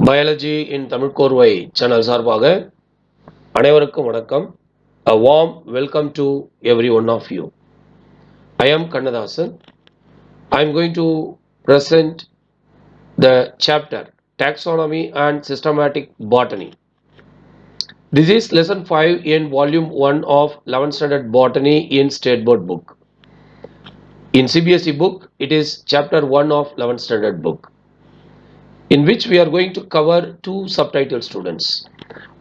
Biology இன் தமிழ் கோர்வை channel சார்பாக அனைவருக்கும் வணக்கம். A warm welcome to every one of you. I am Kannadasan. I am going to present the chapter Taxonomy and Systematic Botany. This is lesson 5 in volume 1 of 11th standard botany in state board book. In CBSE book, it is chapter 1 of 11th standard book, in which we are going to cover two subtitles, students.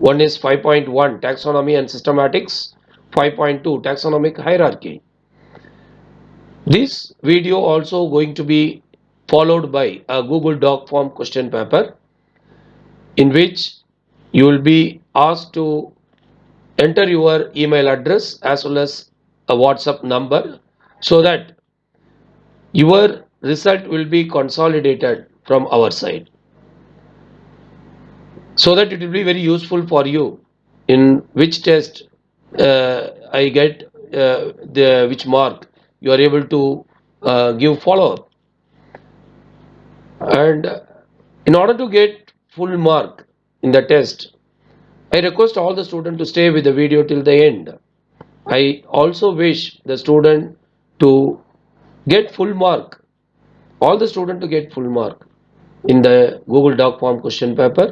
One is 5.1 Taxonomy and Systematics, 5.2 Taxonomic Hierarchy. This video also going to be followed by a Google Doc form question paper, in which you will be asked to enter your email address as well as a WhatsApp number, so that your result will be consolidated from our side, so that it will be very useful for you in which test I get which mark you are able to give follow-up. And in order to get full mark in the test, I request all the students to stay with the video till the end. I also wish the student to get full mark, all the students to get full mark in the Google Doc form question paper.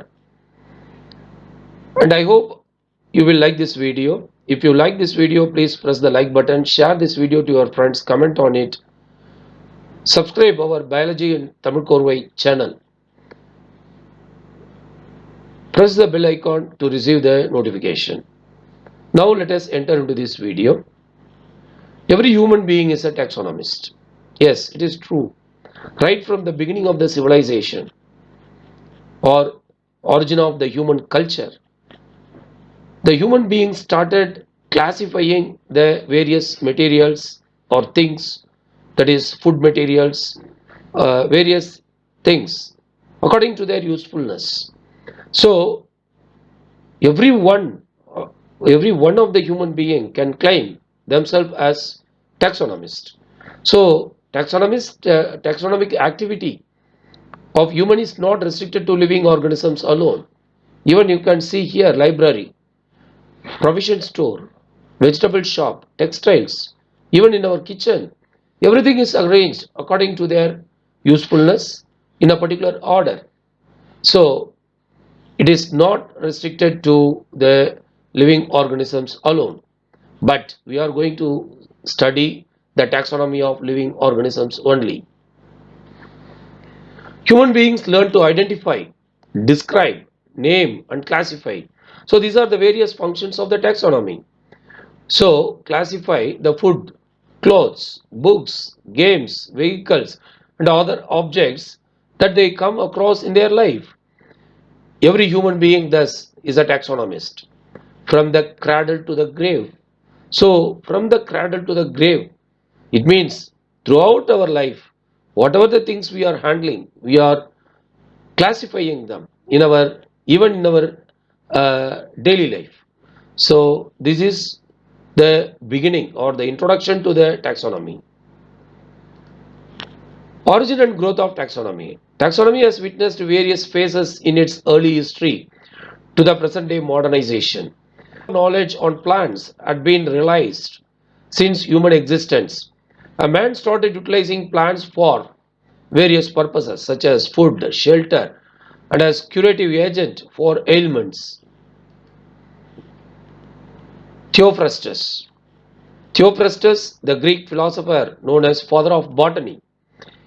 And I hope you will like this video. If you like this video, please press the like button, share this video to your friends, comment on it, subscribe our Biology in Tamil Korvai channel, press the bell icon to receive the notification. Now let us enter into this video. Every human being is a taxonomist. Yes, it is true. Right from the beginning of the civilization or origin of the human culture, the human beings started classifying the various materials or things, that is food materials, various things according to their usefulness. So every one of the human being can claim themselves as taxonomist. So taxonomic activity of human is not restricted to living organisms alone. Even you can see here library, provision store, vegetable shop, textiles, even in our kitchen, everything is arranged according to their usefulness in a particular order. So it is not restricted to the living organisms alone, but we are going to study the taxonomy of living organisms only. Human beings learn to identify, describe, name and classify. So these are the various functions of the taxonomy. So classify the food, clothes, books, games, vehicles and other objects that they come across in their life. Every human being thus is a taxonomist, from the cradle to the grave. So from the cradle to the grave, it means throughout our life, whatever the things we are handling, we are classifying them in our daily life. So this is the beginning or the introduction to the taxonomy. Origin and growth of taxonomy. Taxonomy has witnessed various phases in its early history to the present day modernization. Knowledge on plants had been realized since human existence. A man started utilizing plants for various purposes such as food, shelter, and as curative agent for ailments. Theophrastus, the Greek philosopher known as father of botany,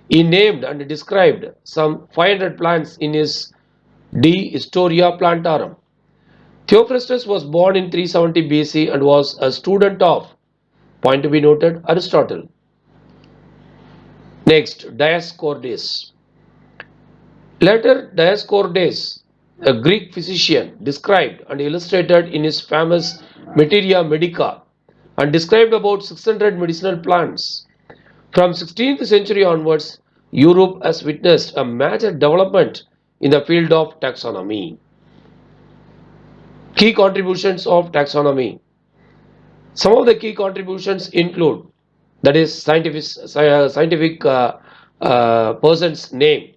he named and described some 500 plants in his De Historia Plantarum. Theophrastus was born in 370 BC and was a student of, point to be noted, Aristotle. Next, Dioscorides. Later, Dioscorides, a Greek physician, described and illustrated in his famous Materia Medica and described about 600 medicinal plants. From 16th century onwards, Europe has witnessed a major development in the field of taxonomy. Key contributions of taxonomy. Some of the key contributions include, that is scientific person's name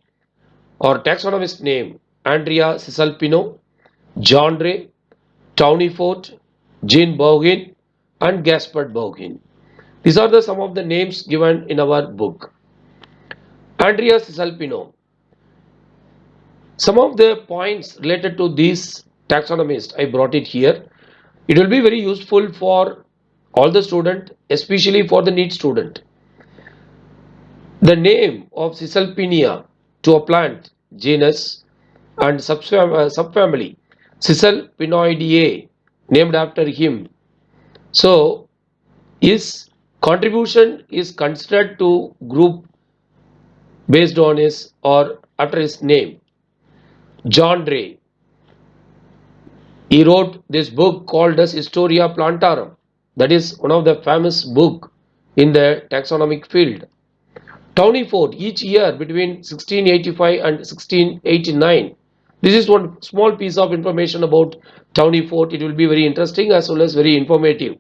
or taxonomist name Andrea Caesalpino, John Ray, Tournefort, Jean Bauhin, and Gaspard Bauhin. These are some of the names given in our book. Andrea Caesalpino. Some of the points related to this taxonomist I brought it here. It will be very useful for all the student, especially for the NEET student. The name of Caesalpinia to a plant, genus, and subfamily Caesalpinoideae, named after him. So, his contribution is considered to group based on his or after his name. John Ray. He wrote this book called as Historia Plantarum. That is one of the famous book in the taxonomic field. Tournefort, each year between 1685 and 1689. This is one small piece of information about Tournefort. It will be very interesting as well as very informative.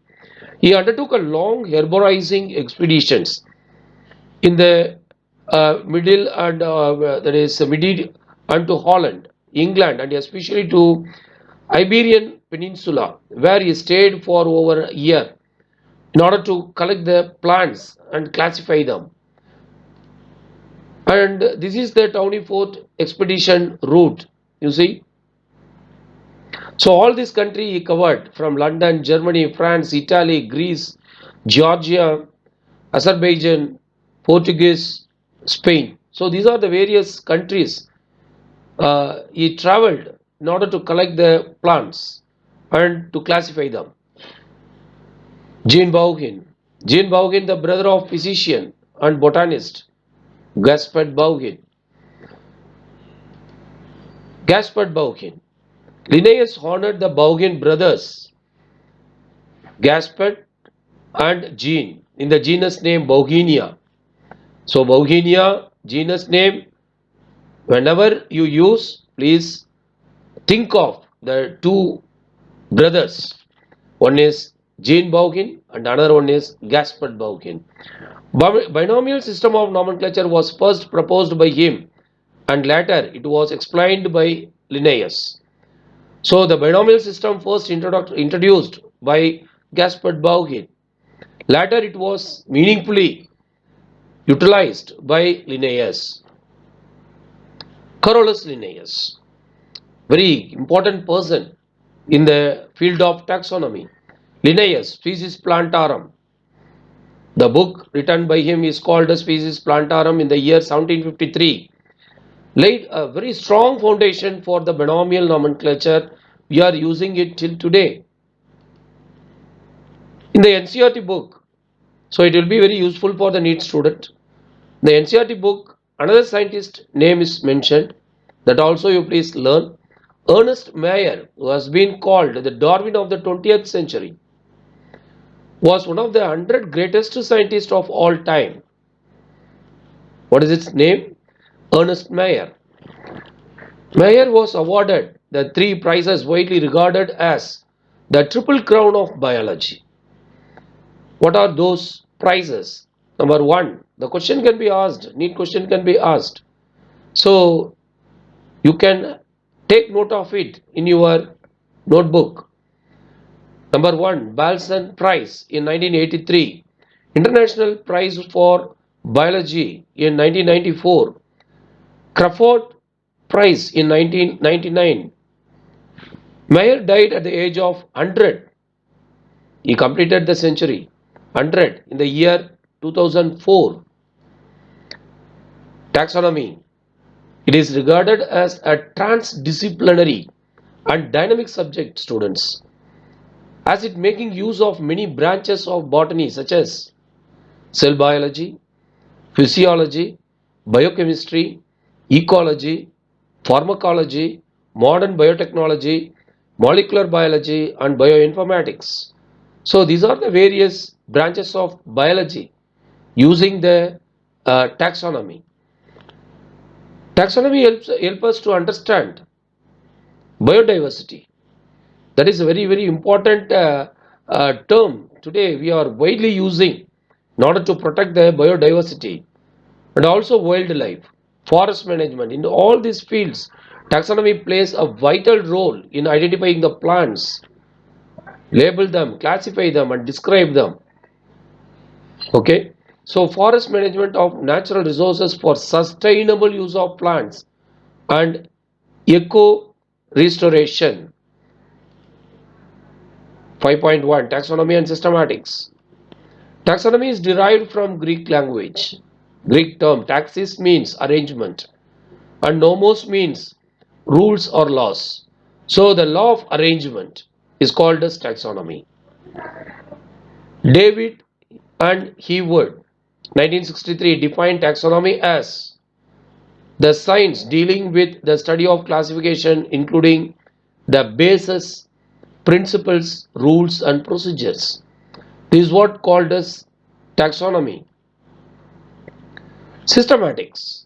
He undertook a long herborizing expeditions in the middle and that is middle and to Holland, England, and especially to Iberian Peninsula, where he stayed for over a year in order to collect the plants and classify them. And this is the Tournefort expedition route, you see. So all this country he covered from London, Germany, France, Italy, Greece, Georgia, Azerbaijan, Portuguese, Spain. So these are the various countries he traveled in order to collect the plants and to classify them. Jean Bauhin. Jean Bauhin, the brother of physician and botanist Gaspard Bauhin. Gaspard Bauhin. Linnaeus honored the Bauhin brothers, Gaspard and Jean, in the genus name Bauhinia. So Bauhinia, genus name, whenever you use, please think of the two brothers. One is Jean Bauhin and another one is Gaspard Bauhin. Binomial system of nomenclature was first proposed by him and later it was explained by Linnaeus. So the binomial system first introduced by Gaspard Bauhin. Later it was meaningfully utilized by Linnaeus. Carolus Linnaeus, very important person in the field of taxonomy. Linnaeus, Species Plantarum. The book written by him is called as Species Plantarum in the year 1753. Laid a very strong foundation for the binomial nomenclature. We are using it till today. In the NCERT book, so it will be very useful for the NEET student. The NCERT book, another scientist name is mentioned, that also you please learn. Ernst Mayar, who has been called the Darwin of the 20th century, was one of the 100 greatest scientists of all time. What is its name? Ernst Mayar. Mayar was awarded the 3 prizes widely regarded as the Triple Crown of Biology. What are those prizes? Number 1, the question can be asked, NEET question can be asked. So you can take note of it in your notebook. Number 1, Balson Prize in 1983, International Prize for Biology in 1994, Crawford Prize in 1999. Mayar died at the age of 100. He completed the century 100 in the year 2004. Taxonomy. It is regarded as a transdisciplinary and dynamic subject, students, as it making use of many branches of botany such as cell biology, physiology, biochemistry, ecology, pharmacology, modern biotechnology, molecular biology, and bioinformatics. So these are the various branches of biology using the taxonomy. Taxonomy helps us to understand biodiversity. That is a very important term today we are widely using in order to protect the biodiversity and also wildlife. forest management. In all these fields, taxonomy plays a vital role in identifying the plants, label them, classify them and describe them. Okay, so forest management of natural resources for sustainable use of plants and eco restoration. 5.1 Taxonomy and Systematics. Taxonomy is derived from Greek language. Greek term taxis means arrangement and nomos means rules or laws. So the law of arrangement is called as taxonomy. David and Heywood 1963 defined taxonomy as the science dealing with the study of classification including the basis, principles, rules and procedures. This is what called as taxonomy. Systematics.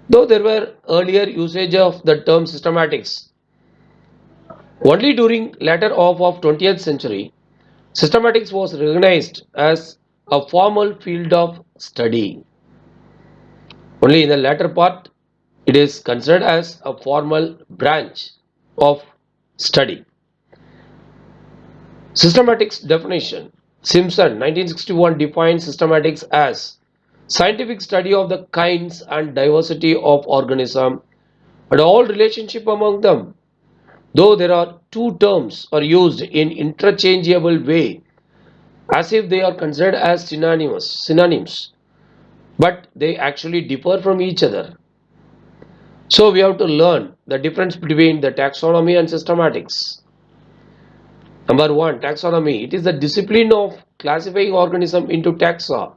Though there were earlier usage of the term systematics, only during latter half of 20th century, systematics was recognized as a formal field of study. Only in the latter part, it is considered as a formal branch of study. Systematics definition. Simpson 1961 defined systematics as scientific study of the kinds and diversity of organisms and all relationship among them. Though there are two terms are used in interchangeable way as if they are considered as synonyms, but they actually differ from each other. So we have to learn the difference between the taxonomy and systematics. Number one, taxonomy. It is the discipline of classifying organisms into taxa,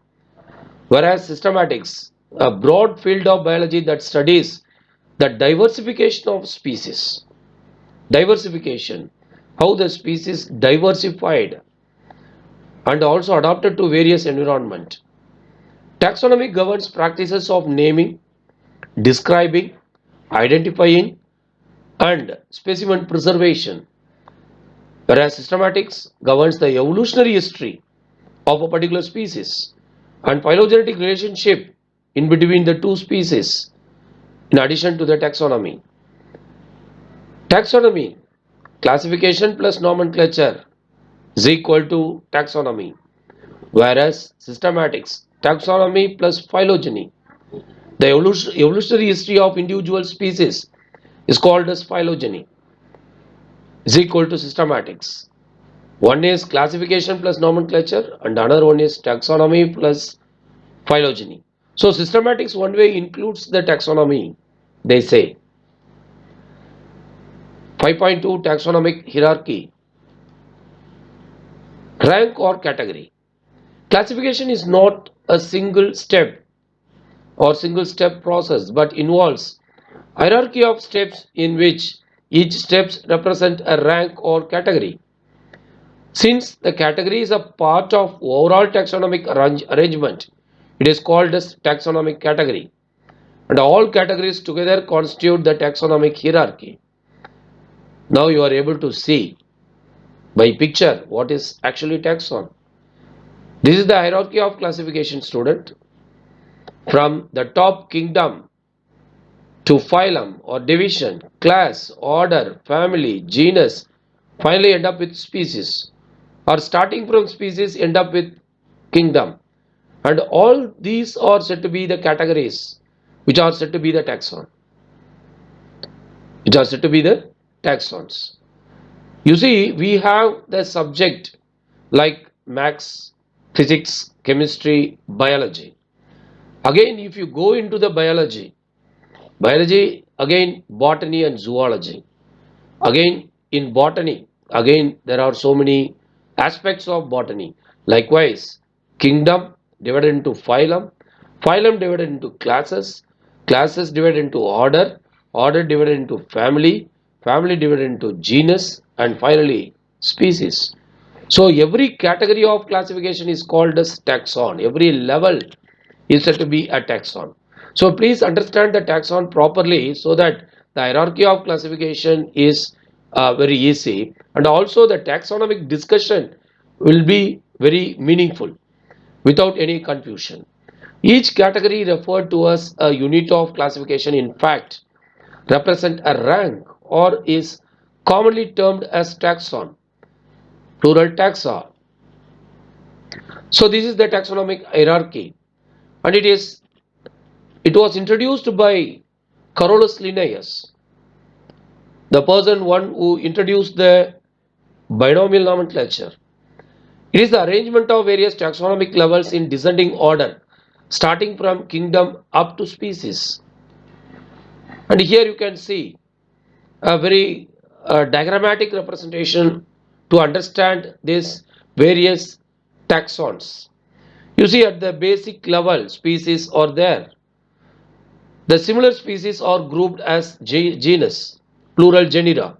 whereas systematics, a broad field of biology that studies the diversification of species. Diversification, how the species diversified and also adapted to various environment. Taxonomy governs practices of naming, describing, identifying and specimen preservation, whereas systematics governs the evolutionary history of a particular species and phylogenetic relationship in between the two species in addition to the taxonomy. Taxonomy, classification plus nomenclature is equal to taxonomy, whereas systematics, taxonomy plus phylogeny. The evolutionary history of individual species is called as phylogeny, is equal to systematics. One is classification plus nomenclature and another one is taxonomy plus phylogeny. So systematics one way includes the taxonomy, they say. 5.2 Taxonomic Hierarchy. Rank or category. Classification is not a single step or single step process but involves hierarchy of steps in which each steps represent a rank or category. Since the category is a part of overall taxonomic arrangement, it is called as taxonomic category and all categories together constitute the taxonomic hierarchy. Now you are able to see by picture what is actually taxon. This is the hierarchy of classification, student. From the top, kingdom, to phylum or division, class, order, family, genus, finally end up with species, or starting from species end up with kingdom, and all these are said to be the categories which are said to be the taxon, which are said to be the taxons. You see, we have the subject like maths, physics, chemistry, biology. Again, if you go into the biology, again botany and zoology. Again in botany, again there are so many aspects of botany. Likewise, kingdom divided into phylum, phylum divided into classes, classes divided into order, order divided into family, family divided into genus, and finally species. So every category of classification is called as taxon. Every level is said to be a taxon. So please understand the taxon properly so that the hierarchy of classification is very easy, and also the taxonomic discussion will be very meaningful without any confusion. Each category referred to as a unit of classification in fact represent a rank or is commonly termed as taxon, plural taxa. So this is the taxonomic hierarchy, and it was introduced by Carolus Linnaeus, the one who introduced the binomial nomenclature. It is the arrangement of various taxonomic levels in descending order, starting from kingdom up to species. And here you can see a very diagrammatic representation to understand these various taxons. You see, at the basic level, species are there. The similar species are grouped as genus, plural genera,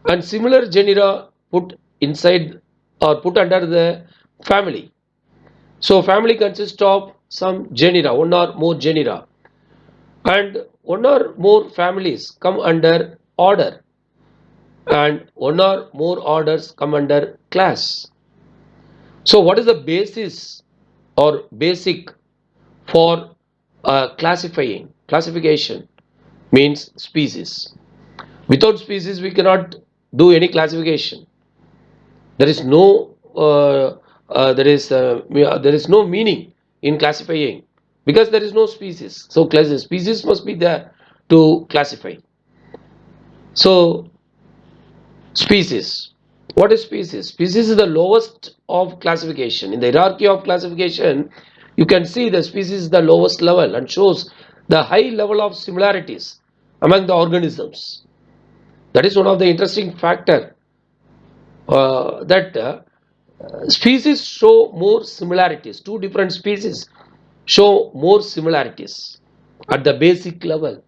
and similar genera put inside or put under the family. So family consists of some genera, one or more genera, and one or more families come under order, and one or more orders come under class. So what is the basis or basic for classification means species. Without species we cannot do any classification. There is no there is no meaning in classifying because there is no species. So species must be there to classify. So species. What is species? Species is the lowest of classification. In the hierarchy of classification, you can see the species is the lowest level and shows the high level of similarities among the organisms. That is one of the interesting factor that species show more similarities. Two different species show more similarities at the basic level.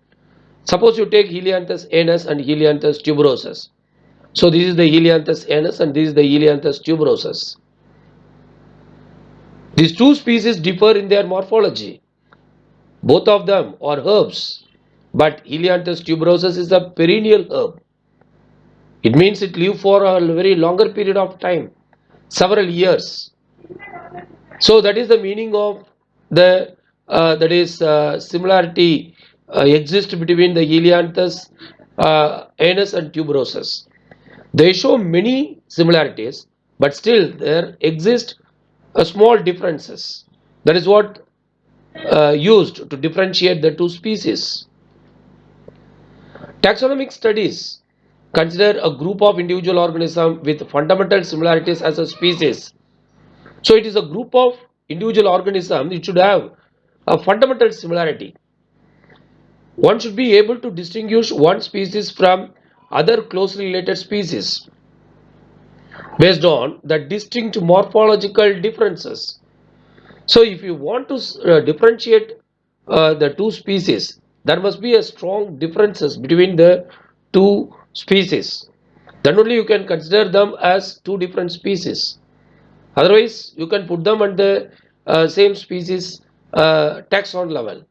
Suppose you take Helianthus anus and Helianthus tuberosus. So this is the Helianthus anus and this is the Helianthus tuberosus. These two species differ in their morphology. Both of them are herbs, but Helianthus tuberosus is a perennial herb. It means it lives for a very longer period of time, several years. So that is the meaning of the similarity exists between the Helianthus anus and tuberosus. They show many similarities, but still there exist small differences. That is what used to differentiate the two species. Taxonomic studies consider a group of individual organisms with fundamental similarities as a species. So it is a group of individual organisms. It should have a fundamental similarity. One should be able to distinguish one species from other closely related species based on the distinct morphological differences. So if you want to differentiate the two species, there must be a strong differences between the two species. Then only you can consider them as two different species. Otherwise, you can put them at the same species taxon level.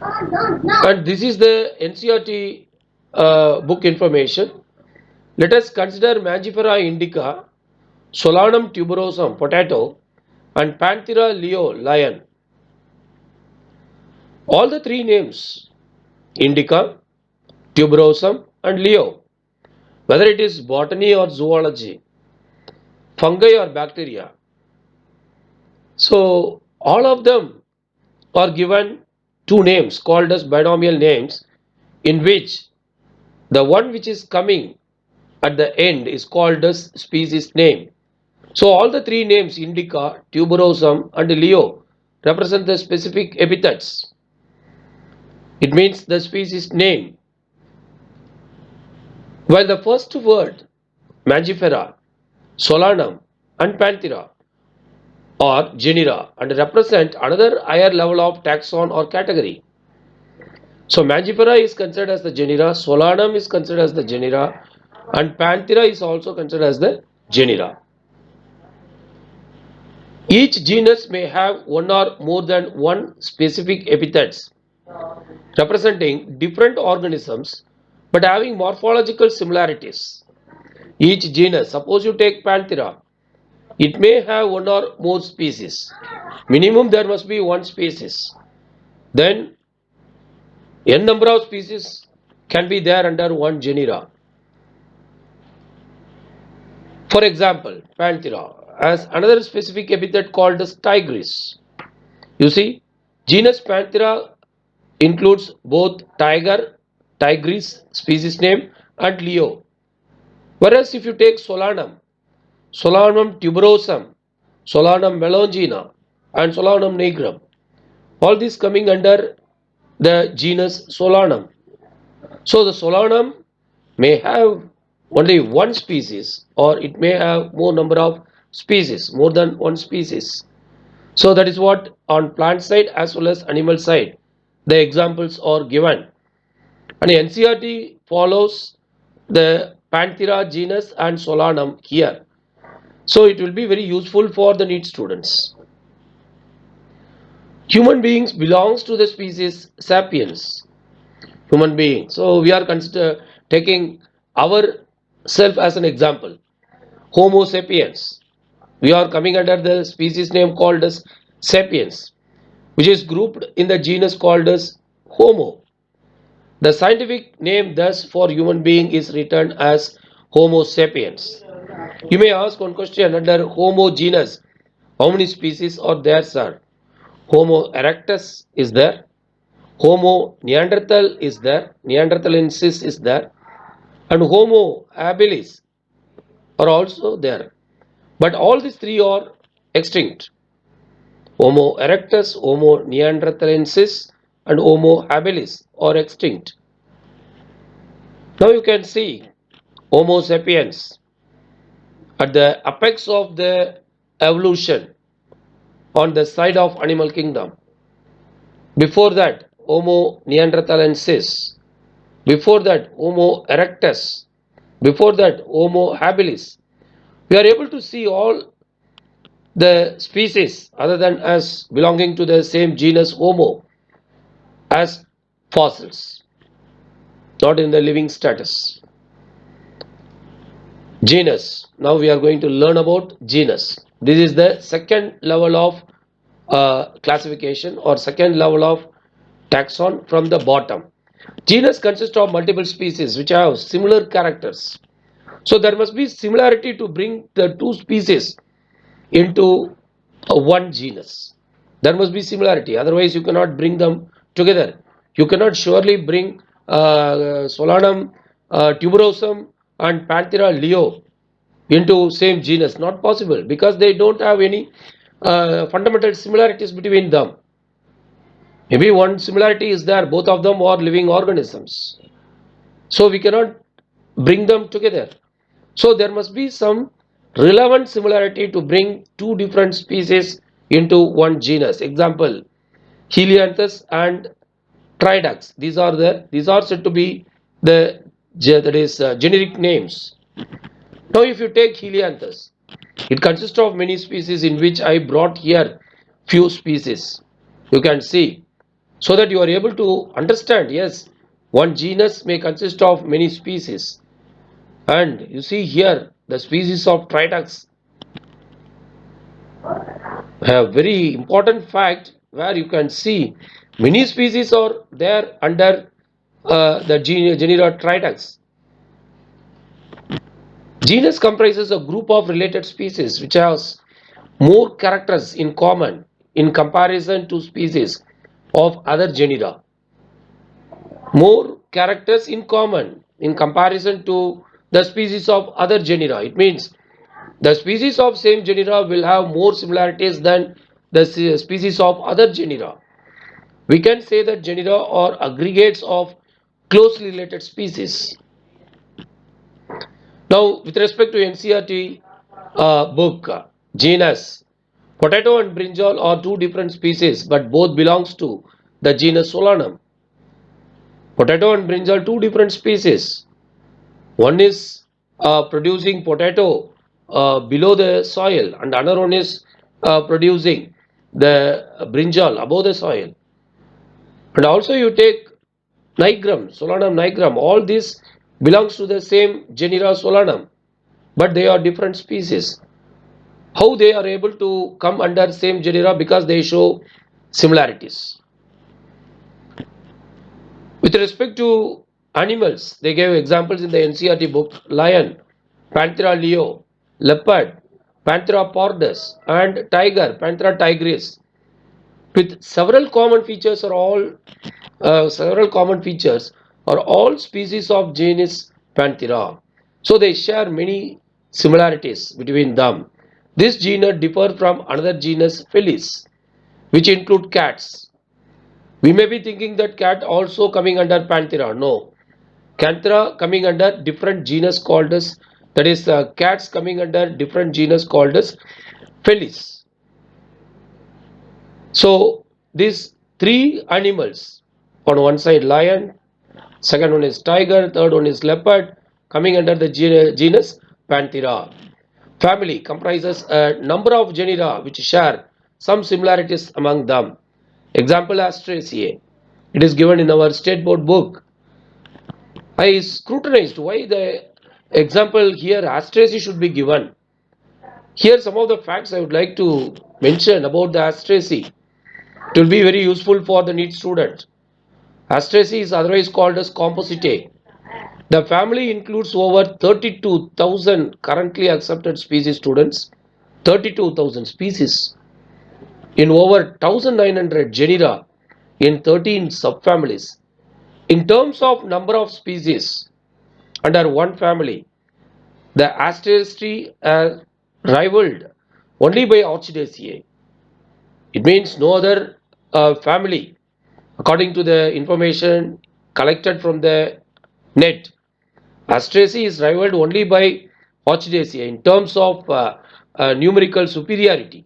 And this is the NCERT book information. Let us consider Mangifera indica, Solanum tuberosum potato, and Panthera leo lion. All the three names, indica, tuberosum, and leo, whether it is botany or zoology, fungi or bacteria. So all of them are given two names called as binomial names, in which the one which is coming at the end is called as species name. So all the three names, indica, tuberosum, and leo, represent the specific epithets. It means the species name. While the first word, Mangifera, Solanum, and Panthera, are genera and represent another higher level of taxon or category. So Mangifera is considered as the genera, Solanum is considered as the genera, and Panthera is also considered as the genera. Each genus may have one or more than one specific epithets representing different organisms but having morphological similarities. Each genus, suppose you take Panthera, it may have one or more species. Minimum there must be one species. Then n number of species can be there under one genera. For example, Panthera has another specific epithet called as tigris. You see, genus Panthera includes both tiger, tigris species name, and Leo. Whereas if you take Solanum, Solanum tuberosum, Solanum melongena, and Solanum nigrum, all these coming under the genus Solanum. So the Solanum may have only one species, or it may have more number of species, more than one species. So that is what on plant side as well as animal side the examples are given. And NCERT follows the Panthera genus and Solanum here. So it will be very useful for the NEET students. Human beings belongs to the species sapiens. Human being. So we are taking ourself as an example. Homo sapiens. We are coming under the species name called as sapiens, which is grouped in the genus called as Homo. The scientific name thus for human being is written as Homo sapiens. You may ask one question under Homo genus. How many species are there, sir? Homo erectus is there. Homo neanderthal is there. Neanderthalensis is there. And Homo habilis are also there. But all these three are extinct. Homo erectus, Homo neanderthalensis, and Homo habilis are extinct. Now you can see Homo sapiens at the apex of the evolution on the side of animal kingdom. Before that, Homo neanderthalensis. Before that, Homo erectus. Before that, Homo habilis. We are able to see all the species other than as belonging to the same genus Homo as fossils, not in the living status. Genus. Now we are going to learn about genus. This is the second level of classification or second level of taxon from the bottom. Genus consists of multiple species which have similar characters. So there must be similarity to bring the two species into one genus. There must be similarity, otherwise you cannot bring them together. You cannot surely bring Solanum tuberosum and Panthera leo into same genus. Not possible, because they don't have any fundamental similarities between them. Maybe one similarity is there, both of them are living organisms. So we cannot bring them together. So there must be some relevant similarity to bring two different species into one genus. Example, Helianthus and Tridux. These are said to be the generic names. Now if you take Helianthus, it consists of many species, in which I brought here few species. You can see, so that you are able to understand, yes, one genus may consist of many species. And you see here the species of Tridux. A very important fact where you can see many species are there under the genera Tridux. Genus comprises a group of related species which has more characters in common in comparison to species of other genera. More characters in common in comparison to the species of other genera. It means the species of same genera will have more similarities than the species of other genera. We can say that genera are aggregates of closely related species. Now, with respect to NCERT book, genus, potato and brinjal are two different species, but both belongs to the genus Solanum. Potato and brinjal, two different species. One is producing potato below the soil, and another one is producing the brinjal above the soil. And also you take nigrum, Solanum nigrum, all this belongs to the same genera Solanum, but they are different species. How they are able to come under same genera? Because they show similarities. With respect to animals, they gave examples in the NCERT book: lion, Panthera leo, leopard, Panthera pardus, and tiger, Panthera tigris, with several common features are all species of genus Panthera. So they share many similarities between them. This genus differs from another genus Felis, which include cats. We may be thinking that cat also coming under Panthera. No, Panthera coming under different genus called as, that is, cats coming under different genus called as Felis. So these three animals, on one side lion, second one is tiger, third one is leopard, coming under the genus Panthera. Family comprises a number of genera which share some similarities among them. Example, Astraceae. It is given in our state board book. I scrutinized why the example here Astraceae should be given. Here some of the facts I would like to mention about the Astraceae. It will be very useful for the NEET student. Astraceae is otherwise called as Compositae. The family includes over 32,000 currently accepted species, students. 32,000 species in over 1,900 genera in 13 subfamilies. In terms of number of species under one family, the Astraceae are rivaled only by Orchidaceae. It means no other family, according to the information collected from the net. Astraceae is rivaled only by Orchidaceae in terms of numerical superiority.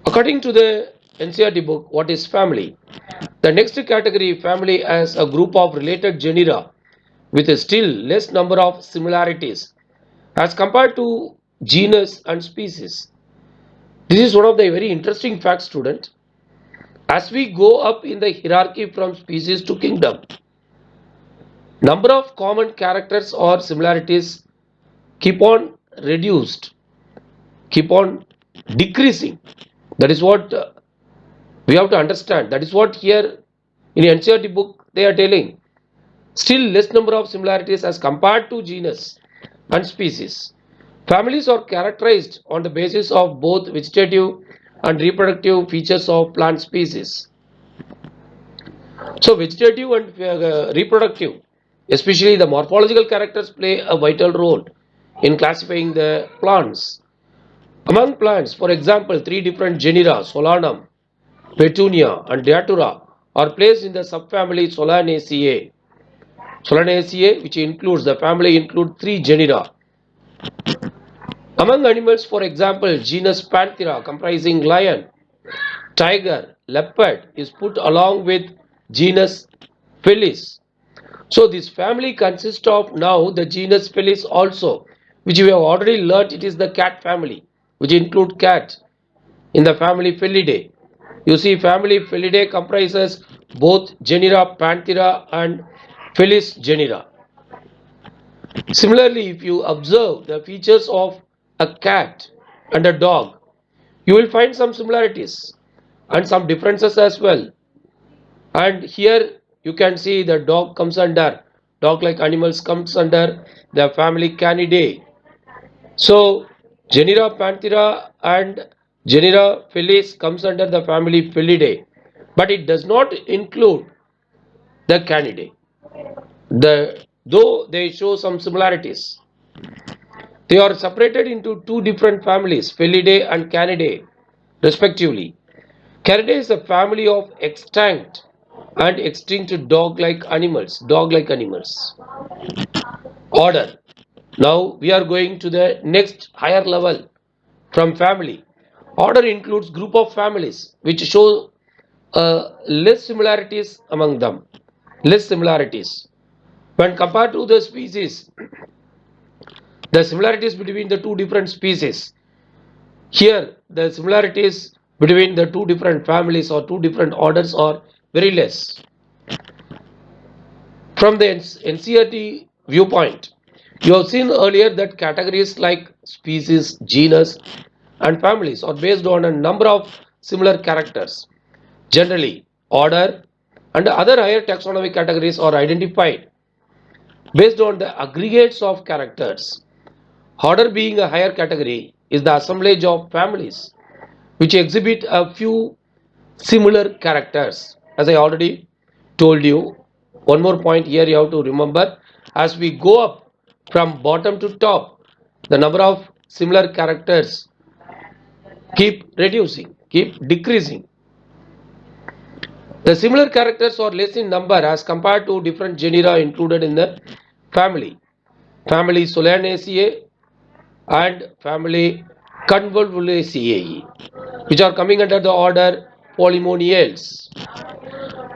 According to the NCERT book, what is family? The next category, family, as a group of related genera with a still less number of similarities as compared to genus and species. This is one of the very interesting facts, student. As we go up in the hierarchy from species to kingdom, number of common characters or similarities keep on reduced, keep on decreasing. That is what we have to understand. That is what here in the NCERT book they are telling. Still less number of similarities as compared to genus and species. Families are characterized on the basis of both vegetative and reproductive features of plant species. So vegetative and reproductive, especially the morphological characters, play a vital role in classifying the plants. Among plants, for example, three different genera, Solanum, Petunia and Datura, are placed in the subfamily Solanaceae. Solanaceae, which includes the family, include three genera. Among animals, for example, genus Panthera comprising lion, tiger, leopard is put along with genus Felis. So this family consists of now the genus Felis also, which we have already learnt. It is the cat family, which include cat in the family Felidae. You see, family Felidae comprises both genera Panthera and Felis genera. Similarly, if you observe the features of a cat and a dog, you will find some similarities and some differences as well. And here you can see the dog comes under, dog like animals comes under the family Canidae. So genera Panthera and genera Felis comes under the family Felidae, but it does not include the Canidae. Though they show some similarities, they are separated into two different families, Felidae and Canidae, respectively. Canidae is a family of extinct and extinct dog-like animals. Order. Now we are going to the next higher level from family. Order includes group of families which show less similarities among them. Less similarities. When compared to the species, the similarities between the two different species. Here, the similarities between the two different families or two different orders are very less. From the NCERT viewpoint, You have seen earlier that categories like species, genus, and families are based on a number of similar characters. Generally, order and other higher taxonomic categories are identified based on the aggregates of characters. Order being a higher category is the assemblage of families which exhibit a few similar characters. As I already told you, one more point here you have to remember, as we go up from bottom to top, the number of similar characters keep reducing, keep decreasing. The similar characters are less in number as compared to different genera included in the family. Family Solanaceae and family Convolvulaceae, which are coming under the order Polymoniales.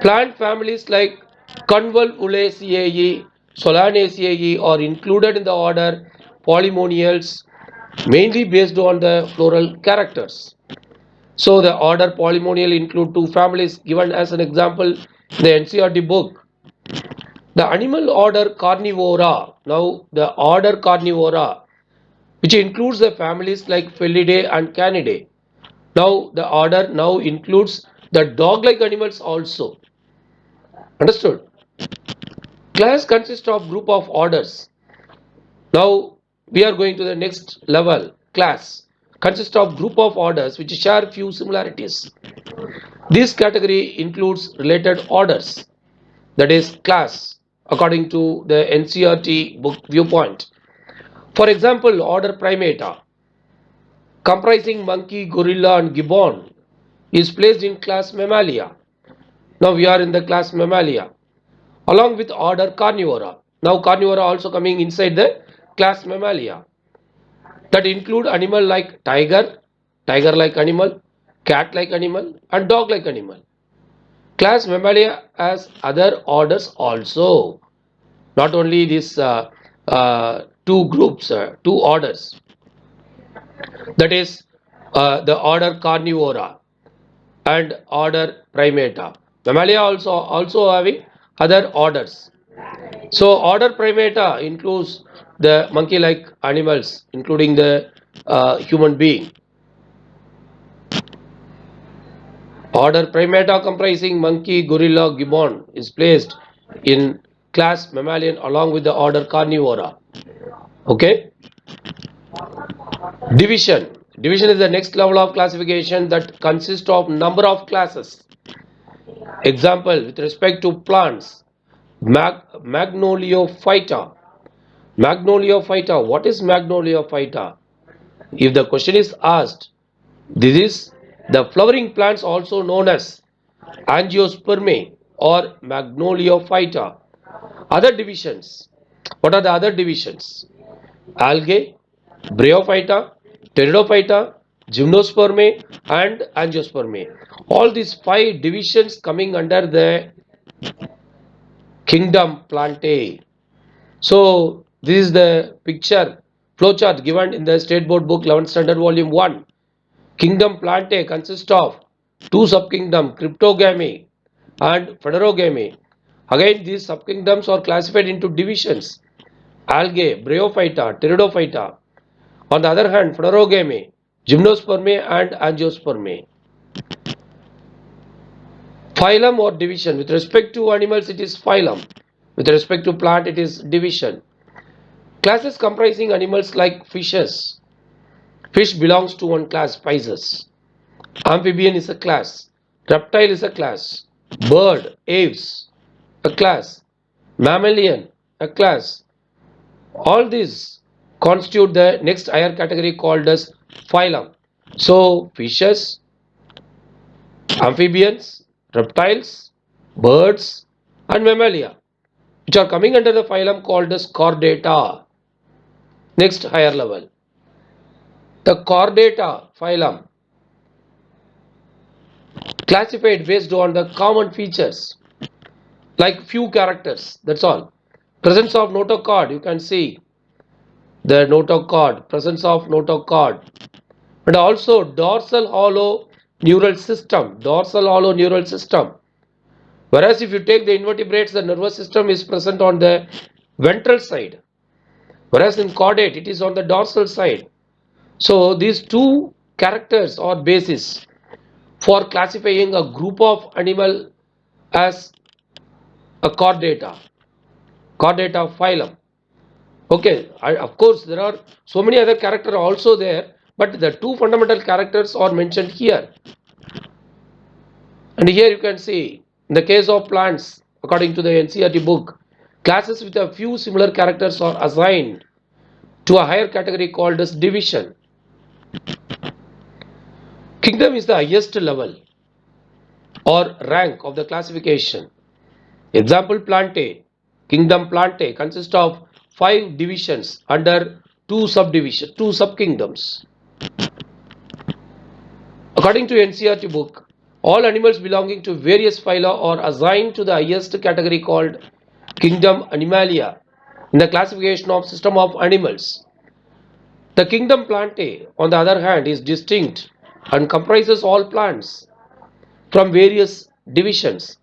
Plant families like Convolvulaceae, Solanaceae are included in the order Polymoniales, mainly based on the floral characters. So the order Polymonial include two families given as an example in the NCERT book. The animal order Carnivora, now the order Carnivora, which includes the families like Felidae and Canidae. Now the order now includes the dog-like animals also. Understood? Class consists of group of orders. Now we are going to the next level. Class consists of group of orders which share few similarities. This category includes related orders, that is class, according to the NCERT book viewpoint. For example, order Primata, comprising monkey, gorilla and gibbon, is placed in class Mammalia. Now we are in the class Mammalia, along with order Carnivora. Now Carnivora also coming inside the class Mammalia, that include animal like tiger, tiger-like animal, cat-like animal and dog-like animal. Class Mammalia has other orders also, not only these two groups, two orders, that is the order Carnivora and order Primata. Mammalia also having other orders. So order Primata includes the monkey-like animals, including the human being. Order Primata comprising monkey, gorilla, gibbon is placed in class mammalian along with the order Carnivora. Okay. Division. Division is the next level of classification that consists of number of classes. Example, with respect to plants, Magnoliophyta. Magnoliophyta. What is Magnoliophyta? If the question is asked, this is the flowering plants also known as Angiospermae or Magnoliophyta. Other divisions. What are the other divisions? Algae, Bryophyta, Pteridophyta, Gymnospermae and Angiospermae. All these 5 divisions coming under the kingdom Plantae. So this is the picture flowchart given in the State Board book 11th standard volume 1. Kingdom Plantae consists of 2 subkingdom Cryptogamy and Phanerogamy. Again, these subkingdoms are classified into divisions: Algae, Bryophyta, Pteridophyta. On the other hand, Phanerogamy, Gymnospermae and Angiospermae. Phylum or division. With respect to animals, it is phylum. With respect to plant, it is division. Classes comprising animals like fishes. Fish belongs to one class, Pisces. Amphibian is a class. Reptile is a class. Bird, aves, a class. Mammalian, a class. All these constitute the next higher category called as phylum. So fishes, amphibians, reptiles, birds and mammalia, which are coming under the phylum called as chordata. Next higher level. The chordata phylum classified based on the common features like few characters, that's all. Presence of notochord, you can see the notochord, presence of notochord, and also dorsal hollow neural system, whereas if you take the invertebrates, the nervous system is present on the ventral side. whereas in chordate it is on the dorsal side. So these two characters are basis for classifying a group of animal as a chordata phylum. Okay, of course there are so many other characters also there, but the two fundamental characters are mentioned here. And here you can see, in the case of plants, according to the NCERT book, classes with a few similar characters are assigned to a higher category called as division. Kingdom is the highest level or rank of the classification. Example, Plantae. Kingdom Plantae consists of 5 divisions under 2 subdivisions, 2 subkingdoms. According to NCERT book, all animals belonging to various phyla are assigned to the highest category called Kingdom Animalia in the classification of system of animals. The Kingdom Plantae, on the other hand, is distinct and comprises all plants from various divisions.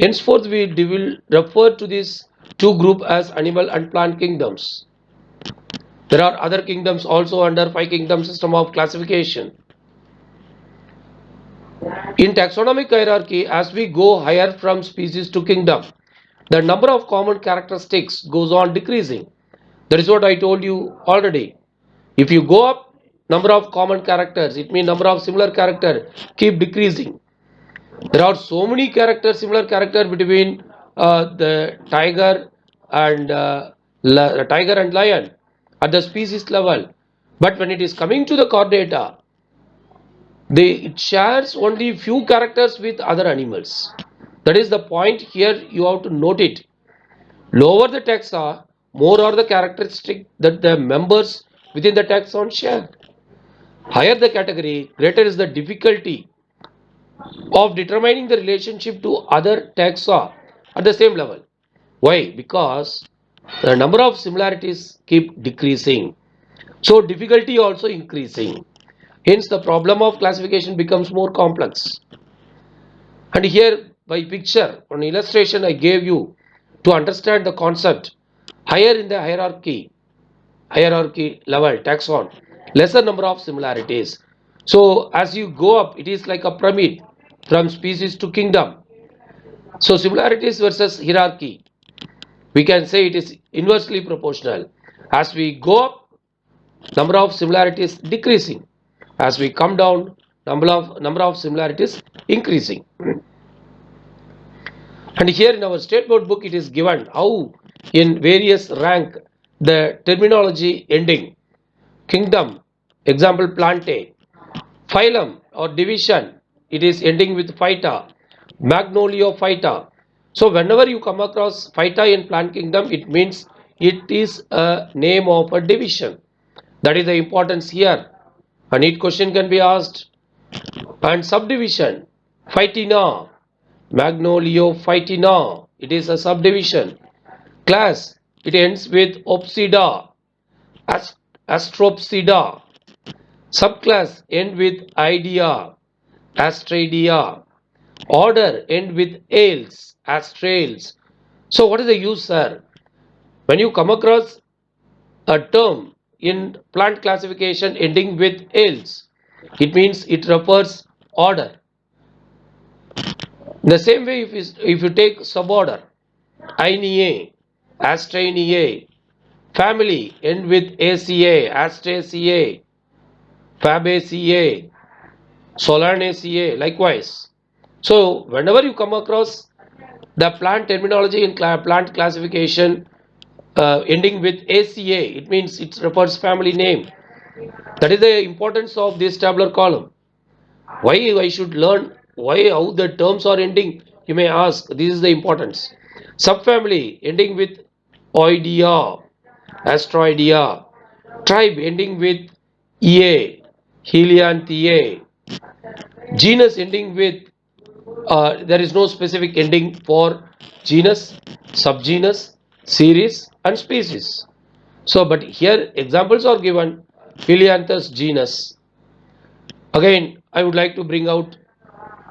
Henceforth, we will refer to these two groups as animal and plant kingdoms. There are other kingdoms also under 5 kingdom system of classification. In taxonomic hierarchy, as we go higher from species to kingdom, the number of common characteristics goes on decreasing. That is what I told you already. If you go up number of common characters, it means number of similar characters keep decreasing. There are so many characters, similar character between the tiger and lion at the species level. But when it is coming to the chordata, it shares only few characters with other animals. That is the point here, you have to note it. Lower the taxa, more are the characteristics that the members within the taxon share. Higher the category, greater is the difficulty of determining the relationship to other taxa at the same level. Why? Because the number of similarities keep decreasing. So difficulty also increasing. Hence the problem of classification becomes more complex. And here by picture, an illustration I gave you to understand the concept. Higher in the hierarchy level, taxon, lesser number of similarities. So as you go up, it is like a pyramid from species to kingdom. So similarities versus hierarchy, we can say it is inversely proportional. As we go up, number of similarities decreasing. As we come down, number of similarities increasing. And here in our state board book, it is given how in various rank the terminology ending. Kingdom, example Plantae. Phylum or division, it is ending with phyta. Magnoliophyta. So whenever you come across phyta in plant kingdom, it means it is a name of a division. That is the importance here. A neat question can be asked. And subdivision, Phytina, Magnoliophytina, it is a subdivision. Class, it ends with Opsida, Astropsida. Subclass end with idea, Astradia. Order end with ales, Astrales. So what is the use, sir? When you come across a term in plant classification ending with ales, it means it refers order. In the same way, if you take suborder, Ainae, Astrainae, family end with ACA, Astraceae, Fabaceae, Solanaceae, likewise. So whenever you come across the plant terminology in plant classification ending with ACA, it means it refers family name. That is the importance of this tabular column. Why I should learn how the terms are ending? You may ask. This is the importance. Subfamily ending with oidea, asteroidea. Tribe ending with ea, heliantheae. Genus ending with there is no specific ending for genus, subgenus, series and species. So but here examples are given. Helianthus genus. Again I would like to bring out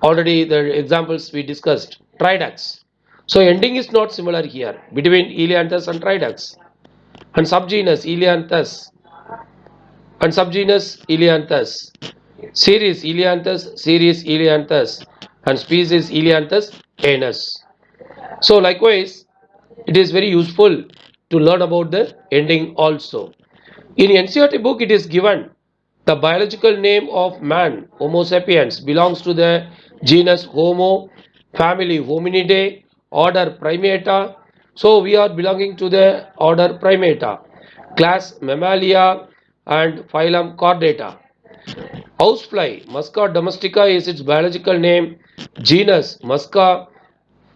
already the examples we discussed. Tridax. So ending is not similar here between Helianthus and Tridax. and subgenus Eleanthus and subgenus Eleanthus, series Eleanthus and species Eleanthus anus. So likewise, it is very useful to learn about the ending also. In NCERT book it is given the biological name of man, Homo sapiens, belongs to the genus Homo, family Hominidae, order Primata. So we are belonging to the order Primata, class Mammalia and phylum Chordata. Housefly, Musca domestica is its biological name, genus Musca,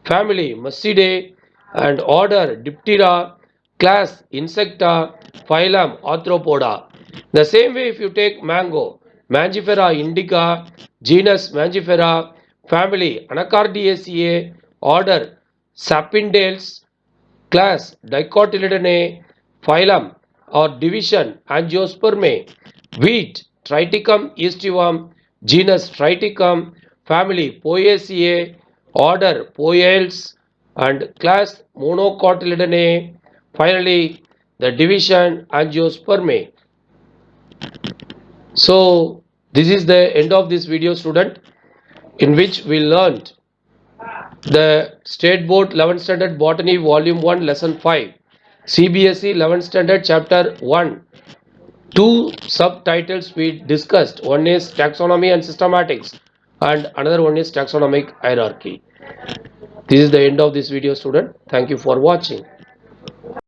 family Muscidae and order Diptera, class Insecta, phylum Arthropoda. The same way if you take mango, Mangifera indica, genus Mangifera, family Anacardiaceae, order Sapindales, class Dicotyledonnae, phylum or division Angiospermae, wheat Triticum aestivum, genus Triticum, family Poaceae, order Poales and class Monocotyledonnae, finally the division Angiospermae. So this is the end of this video, student, in which we learned the State Board 11th Standard Botany Volume 1 Lesson 5, CBSE 11th Standard Chapter 1. Two subtitles we discussed. One is Taxonomy and Systematics and another one is Taxonomic Hierarchy. This is the end of this video, student. Thank you for watching.